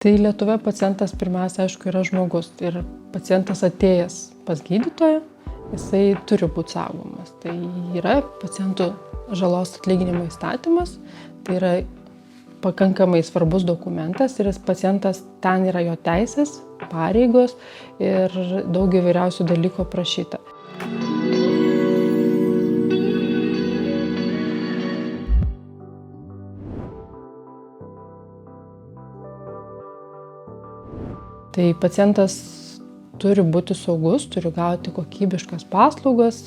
Tai Lietuvoje pacientas pirmiausia, aišku, yra žmogus ir pacientas atėjęs pas gydytoją, jisai turi būti saugomas. Tai yra pacientų žalos atlyginimo įstatymas, tai yra pakankamai svarbus dokumentas ir pacientas ten yra jo teisės, pareigos ir daug įvairiausių dalykų aprašyta. Tai pacientas turi būti saugus, turi gauti kokybiškas paslaugas,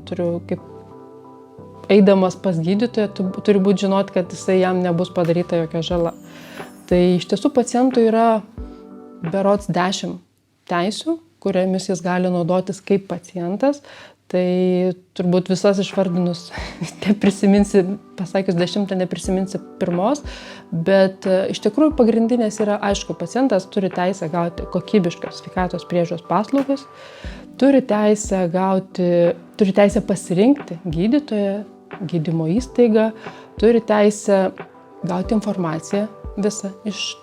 kaip eidamas pas gydytoją, turi būti žinot, kad jam nebus padaryta jokia žala. Tai iš tiesų pacientui yra berods 10 teisių, kuriamis jis gali naudotis kaip pacientas. Tai turbūt visas išvardinus, neprisiminsi, pasakius 10, neprisiminsi pirmos, bet iš tikrųjų pagrindinės yra, aišku, pacientas turi teisę gauti kokybiškas sveikatos priežiūros paslaugas, turi teisę pasirinkti gydytoją, gydymo įstaigą, turi teisę gauti informaciją visą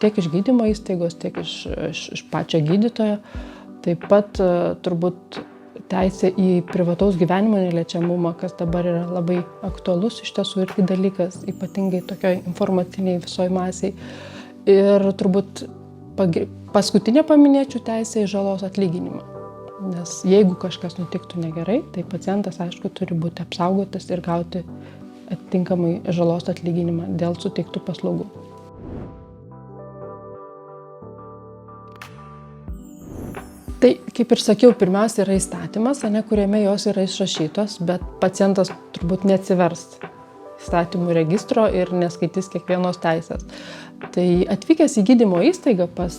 tiek iš gydymo įstaigos, tiek iš pačio gydytojo. Taip pat turbūt teisė į privataus gyvenimo neliečiamumą, kas dabar yra labai aktualus iš tiesų irgi dalykas, ypatingai tokioj informaciniai visoje masėje. Ir turbūt paskutinė paminėčiau teisę į žalos atlyginimą. Nes jeigu kažkas nutiktų negerai, tai pacientas, aišku, turi būti apsaugotas ir gauti atitinkamai žalos atlyginimą dėl suteiktų paslaugų. Tai, kaip ir sakiau, pirmiausia yra įstatymas, kuriame jos yra išrašytos, bet pacientas turbūt neatsivers įstatymų registro ir neskaitys kiekvienos teisės. Tai atvykęs į gydymo įstaigą pas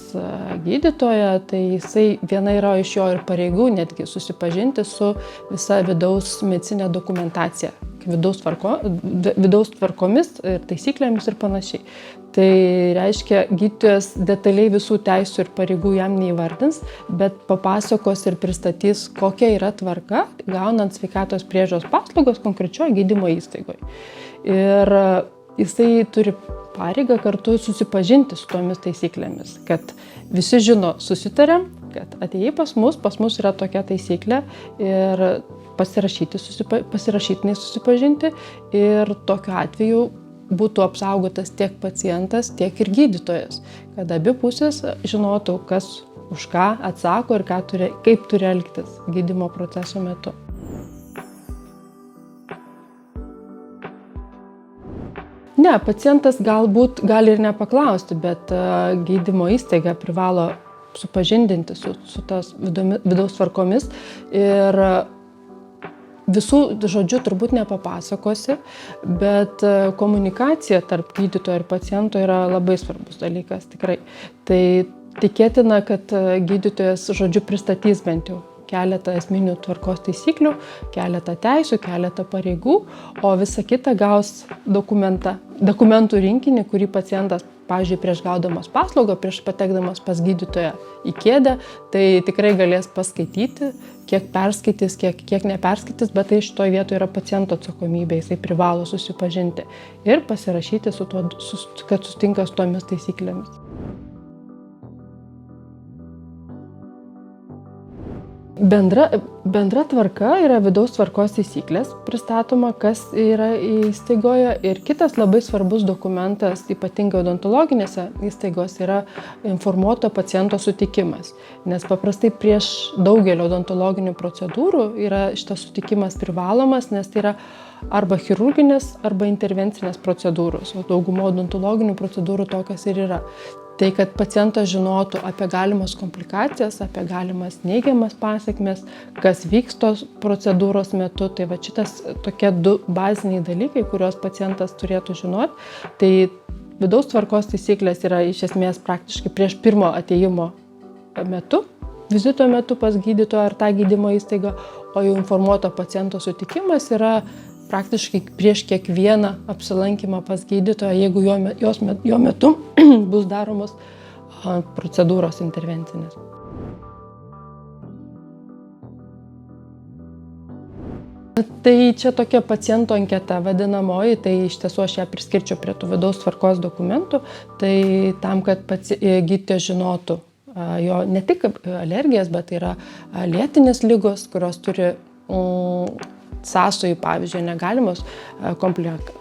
gydytoją, tai jisai viena yra iš jo ir pareigų netgi susipažinti su visa vidaus medicinė dokumentacija, vidaus tvarkomis ir taisyklėmis ir panašiai. Tai reiškia, gydytojas detaliai visų teisių ir pareigų jam neįvardins, bet papasakos ir pristatys, kokia yra tvarka, gaunant sveikatos priežiūros paslaugos konkrečioje gydymo įstaigoje. Ir jisai turi pareigą kartu susipažinti su tomis taisyklėmis, kad visi žino, susitarėm, kad atėjai pas mus yra tokia taisyklė ir pasirašytinai susipažinti ir tokiu atveju būtų apsaugotas tiek pacientas, tiek ir gydytojas, kad abi pusės žinotų, kas už ką atsako ir kaip turi elgtis gydymo proceso metu. Ne, pacientas galbūt gali ir nepaklausti, bet gydymo įstaiga privalo supažindinti su tos vidaus tvarkomis ir visų žodžių turbūt nepapasakosi, bet komunikacija tarp gydytojo ir paciento yra labai svarbus dalykas, tikrai. Tai tikėtina, kad gydytojas žodžiu pristatys bent jau keletą esminių tvarkos taisyklių, keletą teisių, keletą pareigų, o visa kita gaus dokumentų rinkinį, kurį pacientas, pavyzdžiui, prieš gaudamas paslaugą, prieš patekdamas pas gydytoją į kėdę, tai tikrai galės paskaityti, kiek perskaitys, kiek neperskaitys, bet tai šitoje vietoje yra paciento atsakomybė, jisai privalo susipažinti ir pasirašyti su tuo, kad sutinka su tomis taisyklėmis. Bendra tvarka yra vidaus tvarkos taisyklės pristatoma, kas yra įstaigoje, ir kitas labai svarbus dokumentas, ypatingai odontologinėse įstaigose, yra informuoto paciento sutikimas. Nes paprastai prieš daugelio odontologinių procedūrų yra šitas sutikimas privalomas, nes tai yra arba chirurginės, arba intervencinės procedūros, o dauguma odontologinių procedūrų tokios ir yra. Tai, kad pacientas žinotų apie galimas komplikacijas, apie galimas neigiamas pasekmes, kas vyks tos procedūros metu, tai va šitas tokie 2 baziniai dalykai, kuriuos pacientas turėtų žinoti. Tai vidaus tvarkos taisyklės yra iš esmės praktiškai prieš pirmo atėjimo metu, vizito metu pas gydytoją ar tą gydymo įstaigą, o jau informuoto paciento sutikimas yra praktiškai prieš kiekvieną apsilankymą pas gydytoją, jeigu jo metu bus daromos procedūros intervencinės. Tai čia tokia paciento anketa vadinamoji, tai iš tiesų aš ją priskirčiau prie tų vidaus tvarkos dokumentų, tai tam, kad gydytojas žinotų jo ne tik alergijas, bet yra lėtinės ligos, kurios turi sąsojų, pavyzdžiui, negalimos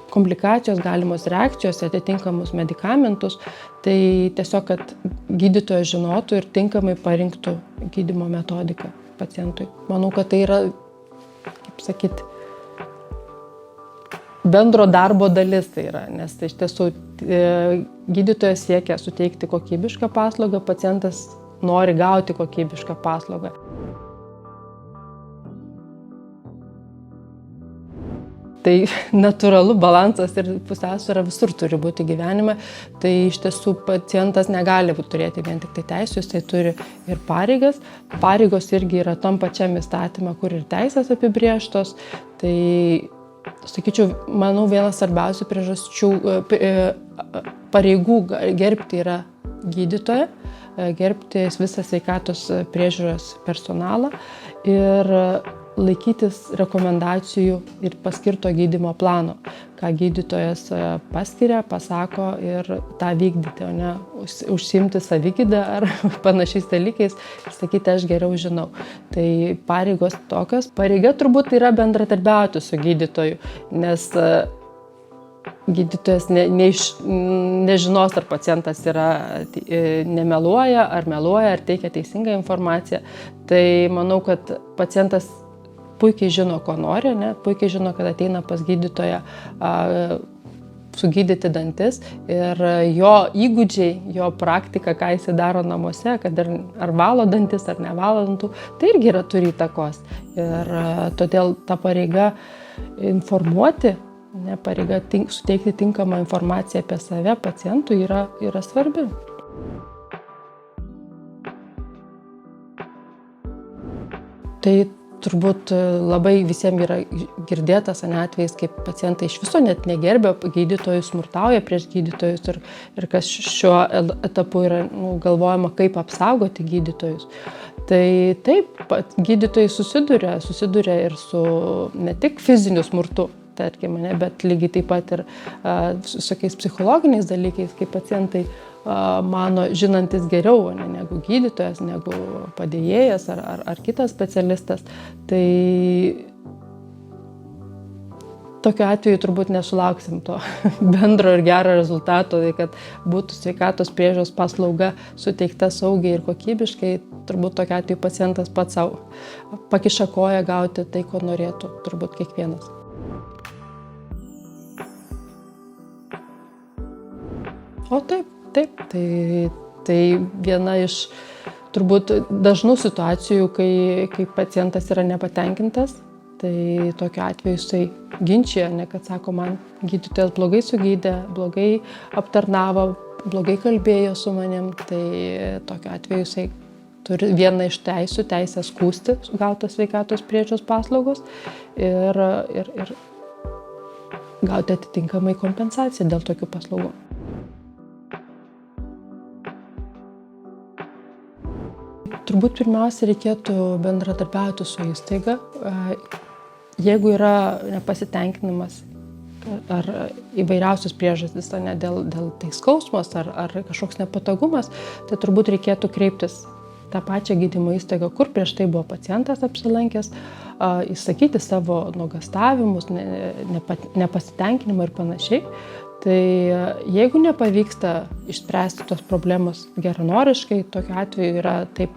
komplikacijos, galimos reakcijos, atitinkamus medikamentus, tai tiesiog, kad gydytojas žinotų ir tinkamai parinktų gydymo metodiką pacientui. Manau, kad tai yra, kaip sakyti, bendro darbo dalis tai yra, nes tai iš tiesų gydytojas siekia suteikti kokybišką paslaugą, pacientas nori gauti kokybišką paslaugą. Tai natūralu, balansas ir pusiausvyra visur turi būti gyvenime. Tai iš tiesų pacientas negali turėti vien tik tai teisės, jisai turi ir pareigas. Pareigos irgi yra tam pačiam įstatyme, kur ir teisės apibrėžtos. Tai, sakyčiau, manau, vienas svarbiausių priežasčių pareigų gerbti yra gydytoją, gerbti visą sveikatos priežiūros personalą ir laikytis rekomendacijų ir paskirto gydymo plano, ką gydytojas paskiria, pasako ir tą vykdyti, o ne užsiimti savigydą ar panašiais dalykais ir sakyti, aš geriau žinau. Tai pareigos tokios. Pareiga turbūt yra bendradarbiauti su gydytoju, nes gydytojas nežinos, ar pacientas nemeluoja, ar teikia teisingą informaciją. Tai manau, kad pacientas puikiai žino, ko nori, puikiai žino, kad ateina pas gydytoją sugydyti dantis ir jo įgūdžiai, jo praktika, ką jis daro namuose, kad ar valo dantis, ar nevalo dantų, tai irgi turi įtakos. Ir todėl ta pareiga informuoti, pareiga suteikti tinkamą informaciją apie save pacientui yra svarbi. Tai turbūt labai visiems yra girdėtas atvejis, kaip pacientai iš viso net negerbia gydytojus, smurtauja prieš gydytojus ir kas šiuo etapu yra galvojama, kaip apsaugoti gydytojus. Tai taip, gydytojai susiduria ir su ne tik fiziniu smurtu, tarkim, bet lygiai taip pat ir visokiais psichologiniais dalykais, kaip pacientai mano žinantis geriau negu gydytojas, negu padėjėjas ar kitas specialistas. Tai tokiu atveju turbūt nesulauksim to bendro ir gero rezultato, tai kad būtų sveikatos priežiūros paslauga suteikta saugiai ir kokybiškai, turbūt tokiu atveju pacientas pats savo pakiša koją gauti tai, ko norėtų turbūt kiekvienas. O taip, tai viena iš turbūt dažnų situacijų, kai pacientas yra nepatenkintas, tai tokiu atveju jisai ginčia, kad sako, man gydytojas blogai sugydė, blogai aptarnavo, blogai kalbėjo su manim, tai tokiu atveju jisai turi vieną iš teisę skųsti gautas sveikatos priežiūros paslaugos ir gauti atitinkamai kompensaciją dėl tokių paslaugų. Turbūt pirmiausia reikėtų bendradarbiauti su įstaiga. Jeigu yra nepasitenkinimas ar įvairiausios priežastys, dėl tai skausmas ar kažkoks nepatogumas, tai turbūt reikėtų kreiptis tą pačią gydymo įstaigą, kur prieš tai buvo pacientas apsilankęs, išsakyti savo nuogąstavimus, nepasitenkinimą ir panašiai. Tai jeigu nepavyksta išspręsti tos problemos geranoriškai, tokiu atveju yra taip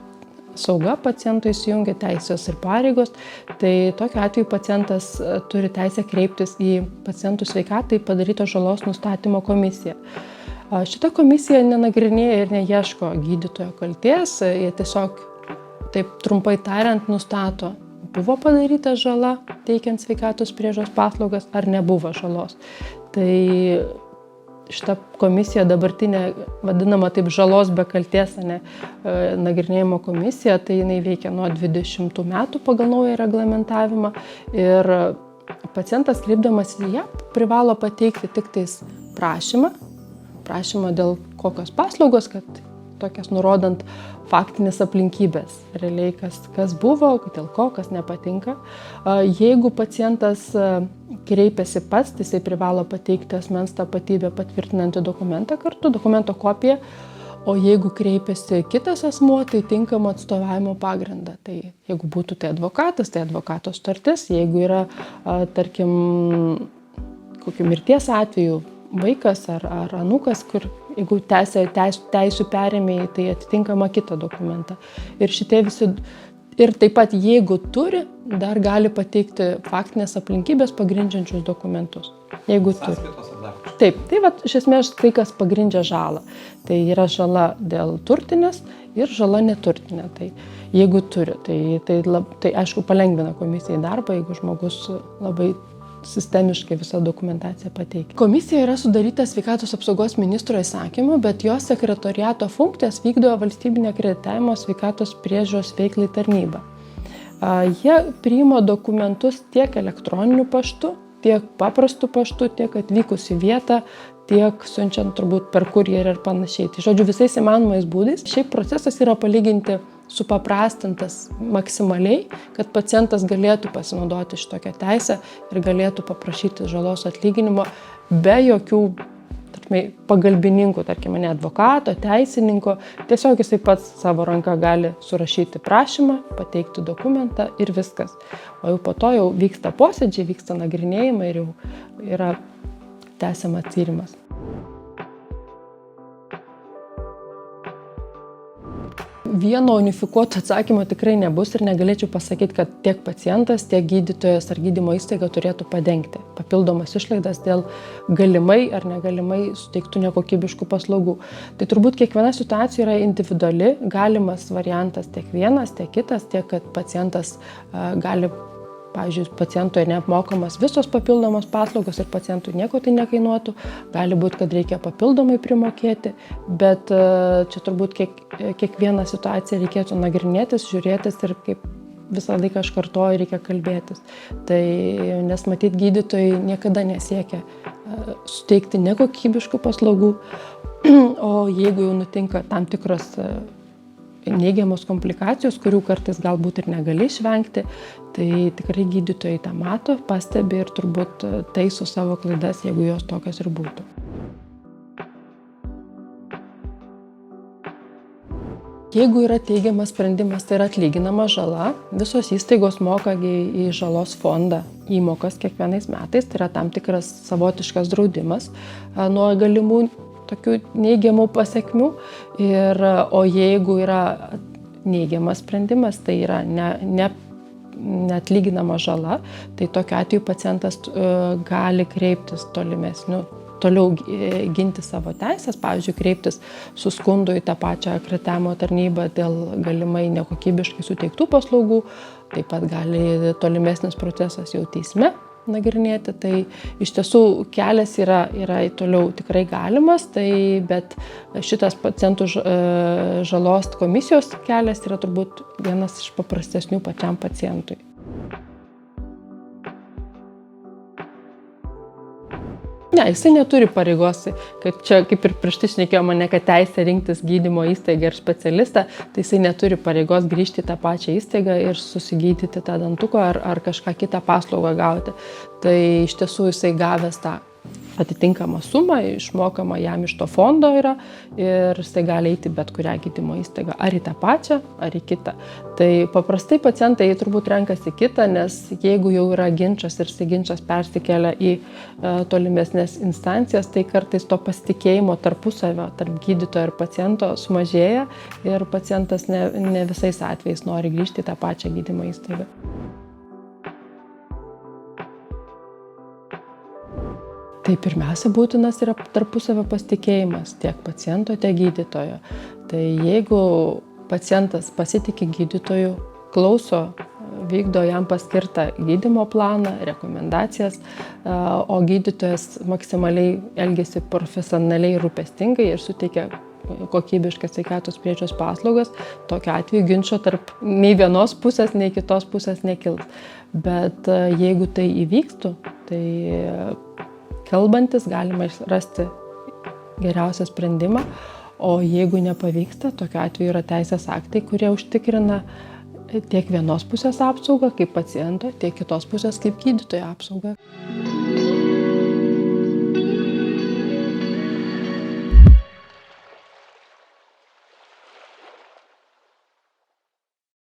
sauga pacientui įsijungia, teisės ir pareigos, tai tokiu atveju pacientas turi teisę kreiptis į pacientų sveikatai padarytos žalos nustatymo komisiją. Šita komisija nenagrinėja ir neieško gydytojo kaltės, jie tiesiog, taip trumpai tariant, nustato, buvo padaryta žala teikiant sveikatos priežiūros paslaugas ar nebuvo žalos. Tai šita komisija dabartinė, vadinama taip žalos be kaltės, nagrinėjimo komisija, tai jinai veikia nuo 20 metų pagal naują reglamentavimą ir pacientas kreipdamas į ją privalo pateikti tik tais prašymą dėl kokios paslaugos, kad tokias nurodant faktinės aplinkybės, realiai kas buvo, dėl ko, kas nepatinka. Jeigu pacientas kreipiasi pats, tai jisai privalo pateikti asmens tapatybę patvirtinantį dokumentą kartu, dokumento kopiją, o jeigu kreipiasi kitas asmuo, tai tinkamo atstovavimo pagrindą. Tai jeigu būtų tai advokatas, tai advokato sutartis, jeigu yra, tarkim, kokiu mirties atveju, vaikas ar anūkas, kur jeigu teisių perėmėjai, tai atitinkama kitą dokumentą. Ir šitie visi, ir taip pat jeigu turi, dar gali pateikti faktinės aplinkybės pagrindžiančius dokumentus. Jeigu turi. Taip, tai va, iš esmės tai, kas pagrindžia žalą. Tai yra žala dėl turtinės ir žala neturtinė. Tai jeigu turi, tai aišku palengvina komisijai darbą, jeigu žmogus labai sistemiškai visą dokumentaciją pateikia. Komisija yra sudaryta sveikatos apsaugos ministro įsakymu, bet jos sekretoriato funkcijas vykdo valstybinė akreditavimo sveikatos priežiūros veiklai tarnyba. Jie priima dokumentus tiek elektroniniu paštu, tiek paprastu paštu, tiek atvykus į vietą, tiek siunčiant turbūt per kurjerį ir panašiai. Tai žodžiu, visais įmanomais būdais. Šiaip procesas yra palyginti supaprastintas maksimaliai, kad pacientas galėtų pasinaudoti šitokią teisę ir galėtų paprašyti žalos atlyginimo be jokių pagalbininkų, tarkim, ne advokato, teisininko. Tiesiog jisai pats savo ranka gali surašyti prašymą, pateikti dokumentą ir viskas. O jau po to jau vyksta posėdžiai, vyksta nagrinėjimai ir jau yra tęsiamas tyrimas. Vieno unifikuoto atsakymo tikrai nebus ir negalėčiau pasakyti, kad tiek pacientas, tiek gydytojas ar gydymo įstaiga turėtų padengti papildomas išlaidas dėl galimai ar negalimai suteiktų nekokybiškų paslaugų. Tai turbūt kiekviena situacija yra individuali, galimas variantas tiek vienas, tiek kitas, tiek kad pacientas gali, pavyzdžiui, pacientui neapmokamas visos papildomos paslaugos ir pacientui nieko tai nekainuotų. Gali būti, kad reikia papildomai primokėti, bet čia turbūt kiekvieną situaciją reikėtų nagrinėtis, žiūrėtis ir kaip visą laiką aš kartoju, reikia kalbėtis. Tai nes matyt, gydytojai niekada nesiekia suteikti nekokybiškų paslaugų, o jeigu jau nutinka tam tikros neigiamos komplikacijos, kurių kartais galbūt ir negali išvengti, tai tikrai gydytojai tą mato, pastebi ir turbūt taiso savo klaidas, jeigu jos tokios ir būtų. Jeigu yra teigiamas sprendimas, tai yra atlyginama žala, visos įstaigos moka į žalos fondą įmokas kiekvienais metais, tai yra tam tikras savotiškas draudimas nuo galimų tokių neigiamų pasekmių. O jeigu yra neigiamas sprendimas, tai yra neatlyginama žala, tai tokiu atveju pacientas gali kreiptis toliau ginti savo teisės, pavyzdžiui, kreiptis su skundu į tą pačią akreditavimo tarnybą dėl galimai nekokybiškai suteiktų paslaugų, taip pat gali tolimesnis procesas jau teisme nagrinėti, tai iš tiesų kelias yra toliau tikrai galimas, bet šitas pacientų žalos komisijos kelias yra turbūt vienas iš paprastesnių pačiam pacientui. Ne, jisai neturi pareigos, kad čia kaip ir prieš tai šnekėjo mane, kad teisė rinktis gydymo įstaigą ir specialistą, tai jisai neturi pareigos grįžti į tą pačią įstaigą ir susigydyti tą dantuką ar kažką kitą paslaugą gauti. Tai iš tiesų jisai gavęs tą atitinkamą sumą, išmokama jam iš to fondo yra ir jisai gali eiti bet kurią gydymo įstaigą, ar į tą pačią, ar į kitą. Tai paprastai pacientai turbūt renkasi kitą, nes jeigu jau yra ginčas ir ginčas persikelia į tolimesnės instancijas, tai kartais to pasitikėjimo tarpusavio, tarp gydytojo ir paciento sumažėja ir pacientas ne visais atvejais nori grįžti į tą pačią gydymo įstaigą. Tai pirmiausia būtinas yra tarpusavio pasitikėjimas tiek paciento, tiek gydytojo. Tai jeigu pacientas pasitiki gydytoju, klauso, vykdo jam paskirtą gydymo planą, rekomendacijas, o gydytojas maksimaliai elgiasi profesionaliai rūpestingai ir suteikia kokybiškas sveikatos priežiūros paslaugas, tokiu atveju ginčo tarp nei vienos pusės, nei kitos pusės nekils. Bet jeigu tai įvyktų, tai kalbantis galima rasti geriausią sprendimą, O jeigu nepavyksta, tokiu atveju yra teisės aktai, kurie užtikrina tiek vienos pusės apsaugą kaip paciento, tiek kitos pusės kaip gydytojo apsaugą.